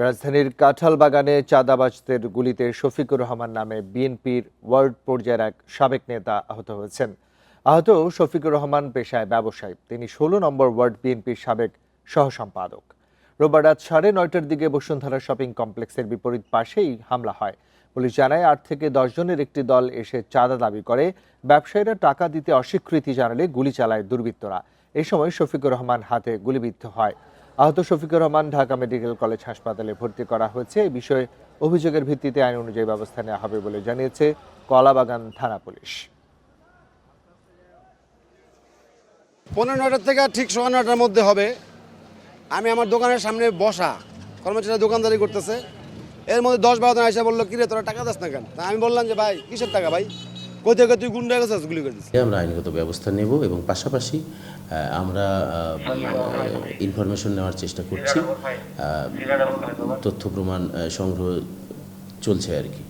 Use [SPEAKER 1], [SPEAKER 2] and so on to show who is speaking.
[SPEAKER 1] রাজধানীর কাঁঠালবাগানে চাঁদাবাজদের গুলিতে শফিকুর রহমান নামে বিএনপির ওয়ার্ড পর্যায়ের এক সাবেক নেতা আহত হয়েছেন। আহত শফিকুর রহমান পেশায় ব্যবসায়ী। তিনি ১৬ নম্বর ওয়ার্ড বিএনপির সাবেক সহসম্পাদক। রোববার রাত 9:30টার দিকে বসুন্ধরা শপিং কমপ্লেক্সের বিপরীত পাশেই হামলা হয়। পুলিশ জানায় ৮ থেকে ১০ জনের একটি দল এসে চাঁদা দাবি করে। ব্যবসায়ীরা টাকা দিতে অস্বীকৃতি জানালে গুলি চালায় দুর্বৃত্তরা। এই সময় শফিকুর রহমান হাতে গুলিবিদ্ধ হয়। আহত শফিকুর রহমান ঢাকা মেডিকেল কলেজ হাসপাতালে ভর্তি করা হয়েছে। এই বিষয়ে অভিযোগের ভিত্তিতে আইন অনুযায়ী ব্যবস্থা নেওয়া হবে বলে জানিয়েছে কলাবাগান থানা পুলিশ।
[SPEAKER 2] 9:15 থেকে ঠিক 9:15টার মধ্যে হবে। আমি আমার দোকানের সামনে বসা, কর্মচারীরা দোকানদারি করতেছে। এর মধ্যে 10-12 জন এসে বললো, কিরে তোরা টাকা দিস না কেন? আমি বললাম যে ভাই কিসের টাকা ভাই, কই থেকে তুই গুন্ডা গেছিস, গুলি করে দিস।
[SPEAKER 3] আমরা আইনগত ব্যবস্থা নেব এবং পাশাপাশি আমরা ইনফরমেশন নেওয়ার চেষ্টা করছি। তথ্য প্রমাণ সংগ্রহ চলছে আর কি।